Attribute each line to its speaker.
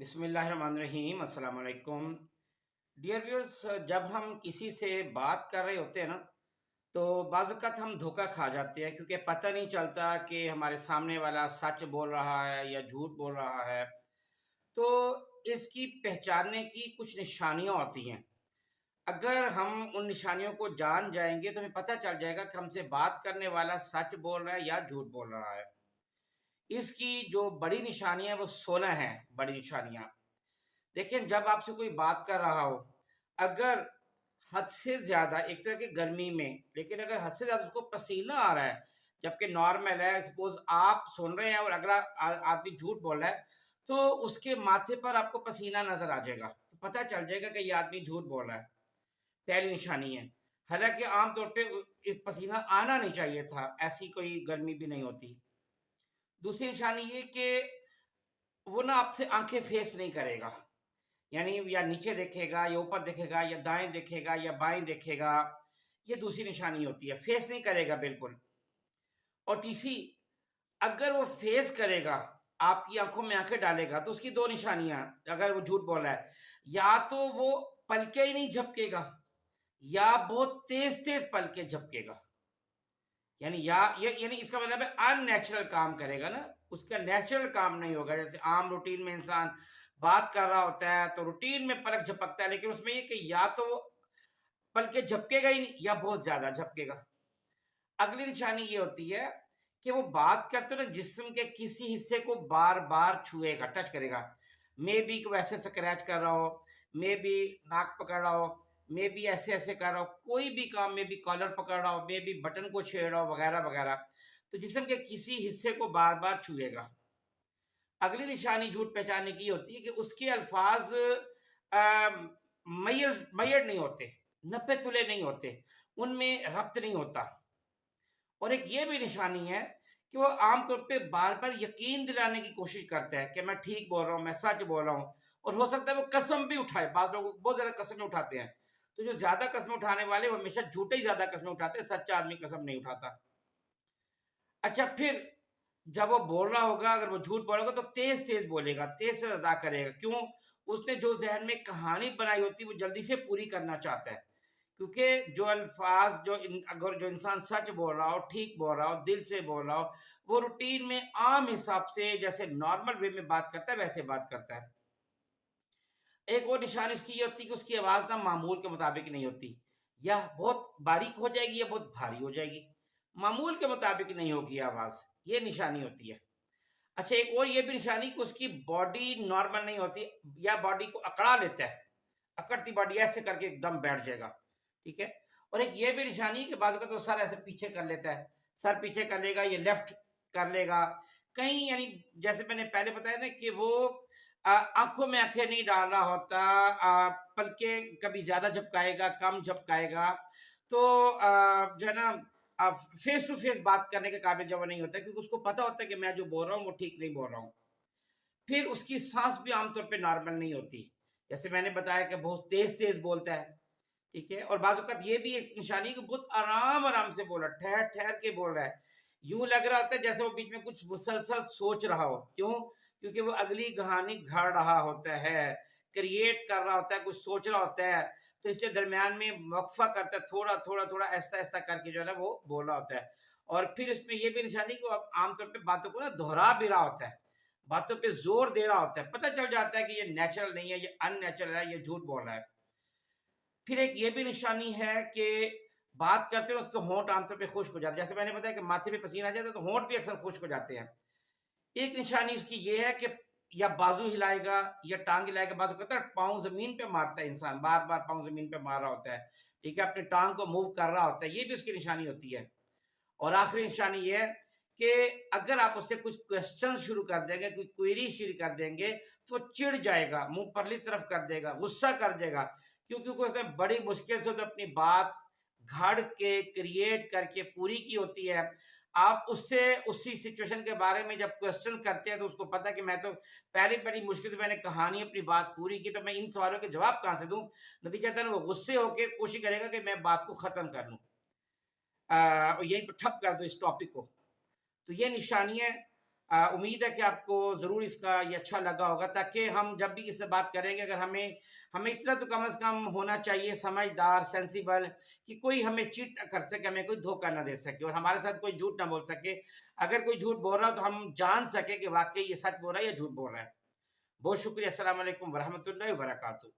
Speaker 1: बिस्मिल्लाहिर्रहमानिर्रहीम अस्सलाम वालेकुम डियर व्यूअर्स। जब हम किसी से बात कर रहे होते हैं ना, तो बाज़ वक़्त हम धोखा खा जाते हैं क्योंकि पता नहीं चलता कि हमारे सामने वाला सच बोल रहा है या झूठ बोल रहा है। तो इसकी पहचानने की कुछ निशानियाँ होती हैं। अगर हम उन निशानियों को जान जाएंगे तो हमें पता चल जाएगा कि हमसे बात करने वाला सच बोल रहा है या झूठ बोल रहा है। इसकी जो बड़ी निशानियाँ हैं वो 16 हैं बड़ी निशानियाँ। देखिए, जब आपसे कोई बात कर रहा हो, अगर हद से ज़्यादा एक तरह की गर्मी में, लेकिन अगर हद से ज़्यादा उसको पसीना आ रहा है, जबकि नॉर्मल है, सपोज़ आप सुन रहे हैं और अगला आदमी झूठ बोल रहा है, तो उसके माथे पर आपको पसीना नज़र आ जाएगा, तो पता चल जाएगा कि ये आदमी झूठ बोल रहा है। पहली निशानी है। हालाँकि आम तौर पे पसीना आना नहीं चाहिए था, ऐसी कोई गर्मी भी नहीं होती। दूसरी निशानी ये कि वो ना आपसे आँखें फेस नहीं करेगा। यानी या नीचे देखेगा या ऊपर देखेगा या दाएं देखेगा या बाएं देखेगा। ये दूसरी निशानी होती है, फेस नहीं करेगा बिल्कुल। और तीसरी, अगर वो फेस करेगा, आपकी आंखों में आंखें डालेगा, तो उसकी दो निशानियां। अगर वो झूठ बोल रहा है, या तो वो पलके ही नहीं झपकेगा या बहुत तेज तेज पलके झपकेगा। यानी या ये यानी इसका मतलब है अननेचुरल काम करेगा ना, उसका नेचुरल काम नहीं होगा। जैसे आम रूटीन में इंसान बात कर रहा होता है तो रूटीन में पलक झपकता है, लेकिन उसमें ये कि या तो वो पलके झपकेगा ही नहीं या बहुत ज्यादा झपकेगा। अगली निशानी ये होती है कि वो बात करते ना जिस्म के किसी हिस्से को बार बार छुएगा, टच करेगा। मे बी को ऐसे स्क्रैच कर रहा हो, मे बी नाक पकड़ रहा हो, मे बी ऐसे ऐसे कर रहा हो, कोई भी काम, मे बी कॉलर पकड़ रहा हो, मे बी बटन को छेड़ रहा हो, वगैरह वगैरह। तो जिस्म के किसी हिस्से को बार बार छुएगा। अगली निशानी झूठ पहचानने की होती है कि उसके अल्फाज मैयर मैयर नहीं होते, नपे तुले नहीं होते, उनमें रब्त नहीं होता। और एक ये भी निशानी है कि वो आमतौर पे बार बार यकीन दिलाने की कोशिश करता है कि मैं ठीक बोल रहा हूँ, मैं सच बोल रहा हूँ। और हो सकता है वो कसम भी उठाए, बाद लोग बहुत ज्यादा कस्में उठाते हैं। तो जो ज्यादा कस्में उठाने वाले वो हमेशा झूठे ही ज्यादा कस्में उठाते हैं, सच्चा आदमी कसम नहीं उठाता। अच्छा, फिर जब वो बोल रहा होगा, अगर वो झूठ बोलेगा तो तेज तेज बोलेगा, तेज से अदा करेगा। क्यों? उसने जो जहन में कहानी बनाई होती है वो जल्दी से पूरी करना चाहता है। क्योंकि जो अल्फाज अगर जो इंसान सच बोल रहा हो, ठीक बोल रहा हो, दिल से बोल रहा हो, वो रूटीन में आम हिसाब से जैसे नॉर्मल वे में बात करता है वैसे बात करता है। एक और निशानी इसकी ये होती है कि उसकी आवाज ना मामूल के मुताबिक नहीं होती। या बहुत बारीक हो जाएगी या बहुत भारी हो जाएगी, मामूल के मुताबिक नहीं होगी आवाज। ये निशानी होती है। अच्छा, एक और ये भी निशानी कि उसकी बॉडी नॉर्मल नहीं होती, या बॉडी को अकड़ा लेता है, अकड़ती बॉडी ऐसे करके एकदम बैठ जाएगा। ठीक है। और एक ये भी निशानी है कि बाजू का तो सर ऐसे पीछे कर लेता है, सर पीछे कर लेगा, ये लेफ्ट कर लेगा कहीं। यानी जैसे मैंने पहले बताया ना कि वो आंखों में आंखें नहीं डाल रहा होता, पलके कभी ज्यादा झपकाएगा, कम झपकाएगा। तो जो है ना, फेस टू फेस बात करने के काबिल जब वो नहीं होता, क्योंकि उसको पता होता है कि मैं जो बोल रहा हूँ वो ठीक नहीं बोल रहा हूँ। फिर उसकी सांस भी आमतौर पे नॉर्मल नहीं होती। जैसे मैंने बताया कि बहुत तेज तेज बोलता है। ठीक है। और बाज़ औक़ात ये भी एक निशानी है कि बहुत आराम आराम से बोल रहा है, ठहर ठहर के बोल रहा है। यूं लग रहा होता है जैसे वो बीच में कुछ मुसलसल सोच रहा हो। क्यों? क्योंकि वो अगली कहानी घड़ रहा होता है, क्रिएट कर रहा होता है, कुछ सोच रहा होता है। तो इसलिए दरमियान में वक्फा करता है, थोड़ा थोड़ा थोड़ा ऐसा ऐसा करके जो है ना वो बोल रहा होता है। और फिर इसमें ये भी निशानी कि वो आमतौर पर बातों को ना दोहरा भी रहा होता है, बातों पे जोर दे रहा होता है। पता चल जाता है कि ये नेचुरल नहीं है, ये अननेचुरल है, ये झूठ बोल रहा है। फिर एक ये भी निशानी है कि बात करते हैं उसके होंठ आमतौर पे खुश्क हो जाते हैं। जैसे मैंने बताया कि माथे पे पसीना आ जाता है तो होंठ भी अक्सर खुश्क हो जाते हैं। एक निशानी इसकी ये है कि या बाजू हिलाएगा या टांग हिलाएगा। बाजू कहता है पाँव जमीन पे मारता है इंसान, बार बार पाँव जमीन पे मार रहा होता है। ठीक है, अपनी टांग को मूव कर रहा होता है, ये भी उसकी निशानी होती है। और आखिरी निशानी ये है कि अगर आप उससे कुछ क्वेश्चन शुरू कर देंगे, कोई क्वेरी शुरू कर देंगे, तो वो चिढ़ जाएगा, मुंह परली तरफ कर देगा, गुस्सा कर देगा। क्योंकि उसने बड़ी मुश्किल से तो अपनी बात घड़ के क्रिएट करके पूरी की होती है। आप उससे उसी सिचुएशन के बारे में जब क्वेश्चन करते हैं तो उसको पता है कि मैं तो पहली बड़ी मुश्किल से मैंने कहानी अपनी बात पूरी की, तो मैं इन सवालों के जवाब कहाँ से दूं। नतीजतन वो गुस्से होकर कोशिश करेगा कि मैं बात को खत्म कर लूं, यहीं पर ठप कर दो इस टॉपिक को। तो ये निशानियां उम्मीद है कि आपको ज़रूर इसका ये अच्छा लगा होगा, ताकि हम जब भी किसी से बात करेंगे, अगर हमें हमें इतना तो कम से कम होना चाहिए समझदार, सेंसिबल, कि कोई हमें चीट ना कर सके, हमें कोई धोखा ना दे सके और हमारे साथ कोई झूठ ना बोल सके। अगर कोई झूठ बोल रहा हो तो हम जान सके कि वाक़ई ये सच बोल रहा है या झूठ बोल रहा है। बहुत शुक्रिया। अस्सलाम वालेकुम व रहमतुल्लाहि व बरकातहू।